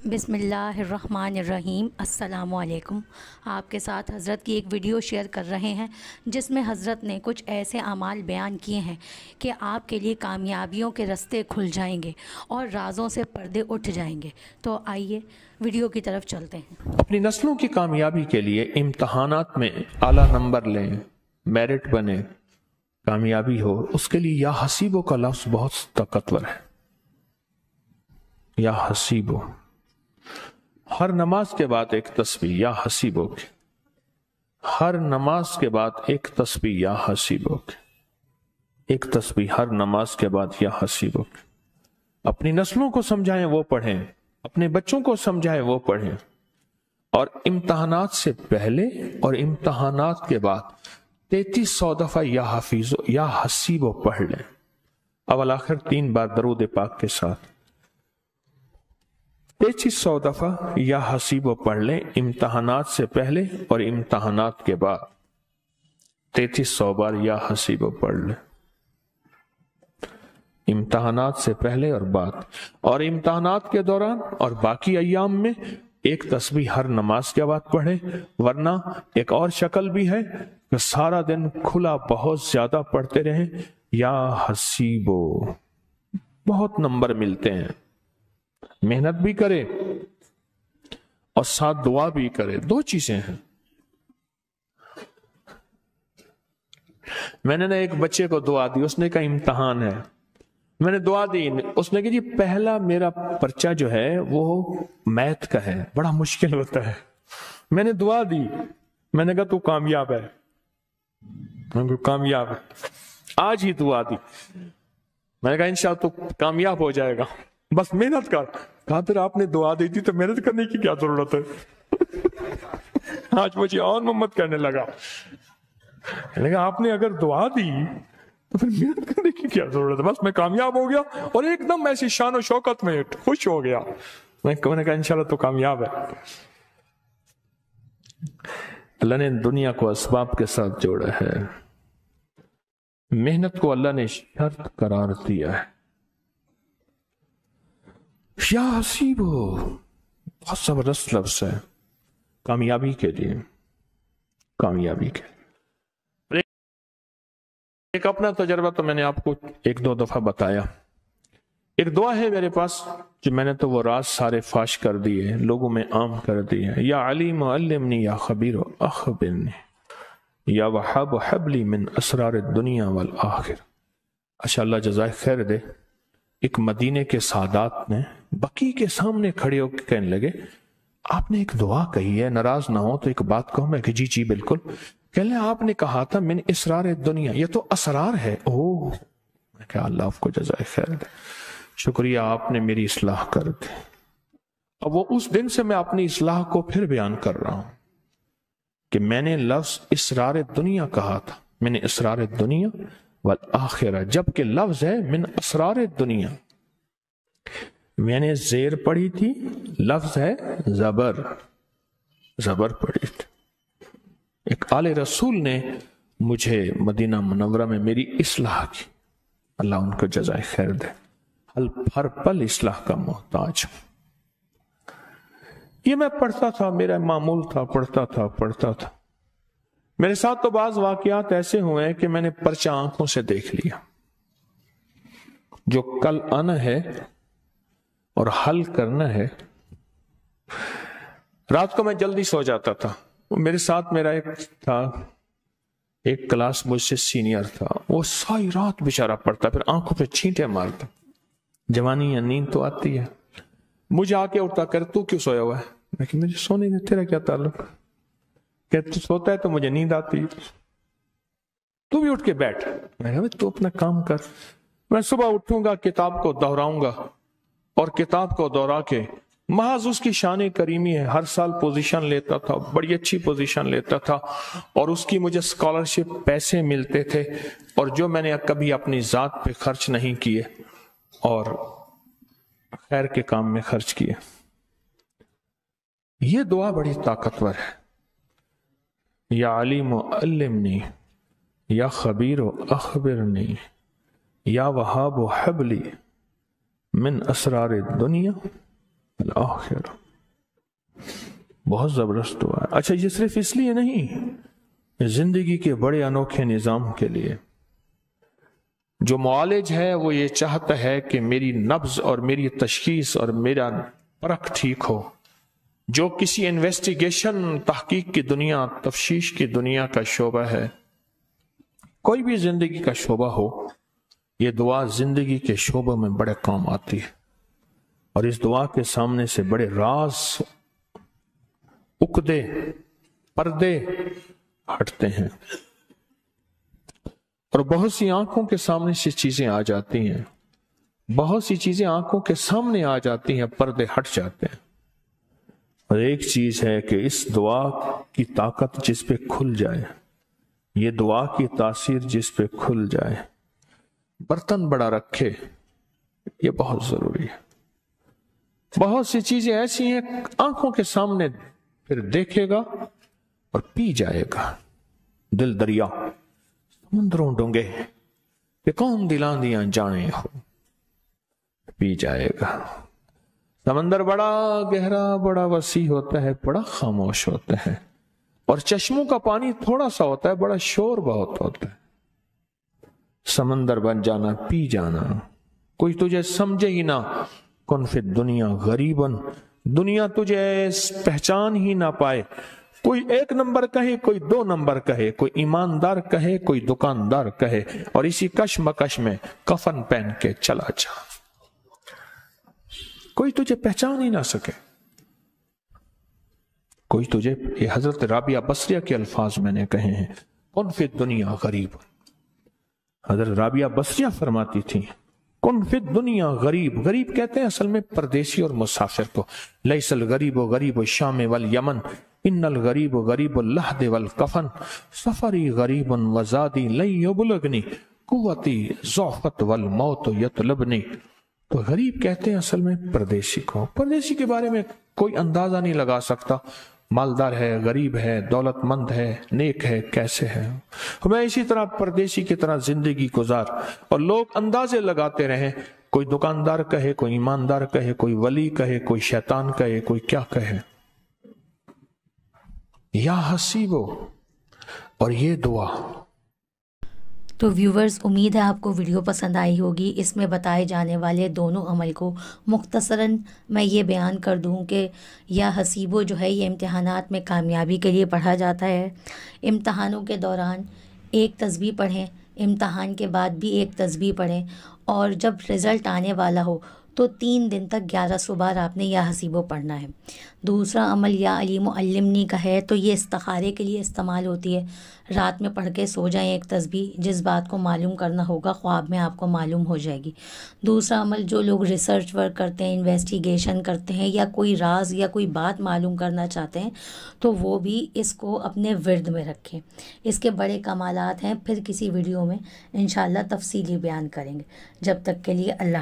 बिस्मिल्लाहिर्रहमानिर्रहीम। अस्सलामु अलैकुम। आपके साथ हज़रत की एक वीडियो शेयर कर रहे हैं जिसमें हज़रत ने कुछ ऐसे अमाल बयान किए हैं कि आपके लिए कामयाबियों के रास्ते खुल जाएंगे और राज़ों से पर्दे उठ जाएंगे। तो आइए वीडियो की तरफ चलते हैं। अपनी नस्लों की कामयाबी के लिए इम्तहानात में आला नंबर लें, मेरिट बने, कामयाबी हो, उसके लिए या हसीबो का लफ्ज़ बहुत ताकतवर है। या हसीबो, हर नमाज के बाद एक तस्बीह या हसीबो के, हर नमाज के बाद एक तस्बीह या हसीबो के, एक तस्बीह हर नमाज के बाद या हसीबो के। अपनी नस्लों को समझाएं वो पढ़ें, अपने बच्चों को समझाएं वो पढ़ें, और इम्तहानात से पहले और इम्तहानात के बाद 3300 दफा या हफीजो या हसीबो पढ़ लें। अवल आखिर 3 बार दरूद पाक के साथ 3300 दफा या हसीबो पढ़ लें इम्तहानात से पहले और इम्तहानात के बाद 3300 बार या हसीबो पढ़ लें, इम्तहानात से पहले और बाद। और इम्तहानात के दौरान और बाकी अय्याम में एक तस्बीह हर नमाज के बाद पढ़े, वरना एक और शक्ल भी है कि सारा दिन खुला बहुत ज्यादा पढ़ते रहें या हसीबो। बहुत नंबर मिलते हैं, मेहनत भी करे और साथ दुआ भी करे, 2 चीजें हैं। मैंने ना एक बच्चे को दुआ दी, उसने कहा इम्तहान है, मैंने दुआ दी, उसने कहा जी पहला मेरा पर्चा जो है वो मैथ का है, बड़ा मुश्किल होता है। मैंने दुआ दी, मैंने कहा तू कामयाब है, कामयाब है, आज ही दुआ दी। मैंने कहा इंशाअल्लाह तू कामयाब हो जाएगा, बस मेहनत कर। कहा फिर आपने दुआ दी थी तो मेहनत करने की क्या जरूरत है। आज मुझे और मोहम्मद करने लगा। मैंने कहा आपने अगर दुआ दी तो फिर मेहनत करने की क्या जरूरत है, बस मैं कामयाब हो गया और एकदम ऐसी शान और शौकत में खुश हो गया। मैंने कहा इंशाल्लाह तो कामयाब है। अल्लाह ने दुनिया को असबाब के साथ जोड़ा है, मेहनत को अल्लाह ने शर्त करार दिया है। या हसीबो बहुत जबरदस्त लफ्ज है कामयाबी के लिए, कामयाबी के। एक अपना तजर्बा तो मैंने आपको 1-2 दफा बताया। एक दुआ है मेरे पास जो मैंने तो वो राज सारे फाश कर दिए, लोगों में आम कर दिए। या अलीम अल्लिमनी या खबीर अखबिरनी या वहाब हबली मिन असरार दुनिया वल आखिर। अच्छा अल्लाह जज़ाए खैर दे। एक मदीने के सादात ने बकी के सामने खड़े होकर कहने लगे आपने एक दुआ कही है, नाराज ना हो तो एक बात कहूं। मैं कि जी जी बिल्कुल। कहने आपने कहा था मिन इसरार दुनिया, ये तो असरार है। ओह, मैं कहा अल्लाह आपको जज़ाए खैर दे, शुक्रिया आपने मेरी इस्लाह कर दी। अब वो उस दिन से मैं अपनी इस्लाह को फिर बयान कर रहा हूं कि मैंने लफ्ज इसरार दुनिया कहा था, मैंने इसरार दुनिया वल आखिरा, जबकि लफ्ज है मिन असरार दुनिया। मैंने जेर पढ़ी थी, लफ्ज है जबर, जबर पढ़ी थी। एक आले रसूल ने मुझे मदीना मुनव्वरा में मेरी इस्लाह की, अल्लाह उनको जज़ाए खैर दे। हर पल इस्लाह का मोहताज। ये मैं पढ़ता था, मेरा मामूल था, पढ़ता था। मेरे साथ तो बाज वाकयात ऐसे हुए हैं कि मैंने पर्चा आंखों से देख लिया। जो कल आना है और हल करना है। रात को मैं जल्दी सो जाता था। मेरे साथ मेरा एक था, एक क्लास मुझसे सीनियर था, वो सारी रात बेचारा पढ़ता, फिर आंखों पे छींटे मारता। जवानी या नींद तो आती है। मुझे आके उठता कर तू क्यों सोया हुआ है? मैं कि मुझे सोने में तेरा क्या ताल्लुक? कहते तू सोता है तो मुझे नींद आती है, तू भी उठ के बैठ। मैं कहा तू अपना काम कर। मैं सुबह उठूंगा, किताब को दोहराऊंगा और किताब को दोहरा के महज उसकी शान करीमी है। हर साल पोजीशन लेता था, बड़ी अच्छी पोजीशन लेता था और उसकी मुझे स्कॉलरशिप पैसे मिलते थे और जो मैंने कभी अपनी जात पे खर्च नहीं किए और खैर के काम में खर्च किए। ये दुआ बड़ी ताकतवर है। या अलीम अल्लिमनी या खबीर अखबिरनी या वहाब हबली मिन असरार दुनिया वल आखिरा। بہت زبردست دعا ہے۔ اچھا یہ صرف اس لیے نہیں، زندگی کے بڑے انوکھے نظام کے لیے جو معالج ہے وہ یہ چاہتا ہے کہ میری نبض اور میری تشخیص اور میرا پرکھ ٹھیک ہو۔ جو کسی انویسٹیگیشن، تحقیق کی دنیا، تفتیش کی دنیا کا شعبہ ہے، کوئی بھی زندگی کا شعبہ ہو، یہ دعا زندگی کے شعبوں میں بڑے کام آتی ہے، اور اس دعا کے سامنے سے بڑے راز، عقدے، پردے ہٹتے ہیں، اور بہت سی آنکھوں کے سامنے سے چیزیں آ جاتی ہیں، بہت سی چیزیں آنکھوں کے سامنے آ جاتی ہیں، پردے ہٹ جاتے ہیں۔ اور ایک چیز ہے کہ اس دعا کی طاقت جس پہ کھل جائے، یہ دعا کی تاثیر جس پہ کھل جائے، برتن بڑا رکھے، یہ بہت ضروری ہے۔ بہت سی چیزیں ایسی ہیں آنکھوں کے سامنے پھر دیکھے گا اور پی جائے گا، دل دریا سمندروں ڈونگے کہ کون دلاں دیاں جانے ہو، پی جائے گا۔ سمندر بڑا گہرا، بڑا وسیع ہوتا ہے، بڑا خاموش ہوتا ہے، اور چشموں کا پانی تھوڑا سا ہوتا ہے، بڑا شور بہت ہوتا ہے۔ سمندر بن جانا، پی جانا، کوئی تجھے سمجھے ہی نہ، کن فی الدنیا غریباً، دنیا تجھے پہچان ہی نہ پائے، کوئی ایک نمبر کہے، کوئی دو نمبر کہے، کوئی ایماندار کہے، کوئی دکاندار کہے، اور اسی کشمکش میں کفن پہن کے چلا جا، کوئی تجھے پہچان ہی نہ سکے، کوئی تجھے، یہ حضرت رابعہ بصریہ کے الفاظ میں نے کہے ہیں، کن فی الدنیا غریب۔ حضرت رابعہ بصریہ فرماتی تھی کن فی الدنیا غریب، غریب کہتے ہیں اصل میں پردیسی اور مسافر کو، لیس الغریب غریب الشام والیمن ان الغریب غریب اللحد والکفن سفری غریب وزادی لن یبلغنی قوتی ضعفت والموت یطلبنی۔ تو غریب کہتے ہیں اصل میں پردیسی کو، پردیسی کے بارے میں کوئی اندازہ نہیں لگا سکتا، مالدار ہے، غریب ہے، دولت مند ہے، نیک ہے، کیسے ہے۔ میں اسی طرح پردیسی کی طرح زندگی گزار، اور لوگ اندازے لگاتے رہیں، کوئی دکاندار کہے، کوئی ایماندار کہے، کوئی ولی کہے، کوئی شیطان کہے، کوئی کیا کہے۔ یا حسیبو، اور یہ دعا۔ تو ویورز، امید ہے آپ کو ویڈیو پسند آئی ہوگی۔ اس میں بتائے جانے والے دونوں عمل کو مختصراً میں یہ بیان کر دوں کہ یا حسیبو جو ہے یہ امتحانات میں کامیابی کے لیے پڑھا جاتا ہے۔ امتحانوں کے دوران ایک تسبیح پڑھیں، امتحان کے بعد بھی ایک تسبیح پڑھیں، اور جب رزلٹ آنے والا ہو تو 3 دن تک 1100 بار آپ نے یا حسیبو پڑھنا ہے۔ دوسرا عمل یا علیم و علمنی کا ہے، تو یہ استخارے کے لیے استعمال ہوتی ہے۔ رات میں پڑھ کے سو جائیں ایک تسبیح، جس بات کو معلوم کرنا ہوگا خواب میں آپ کو معلوم ہو جائے گی۔ دوسرا عمل، جو لوگ ریسرچ ورک کرتے ہیں، انویسٹیگیشن کرتے ہیں، یا کوئی راز یا کوئی بات معلوم کرنا چاہتے ہیں، تو وہ بھی اس کو اپنے ورد میں رکھیں۔ اس کے بڑے کمالات ہیں، پھر کسی ویڈیو میں انشاءاللہ تفصیلی بیان کریں گے۔ جب تک کے لیے اللہ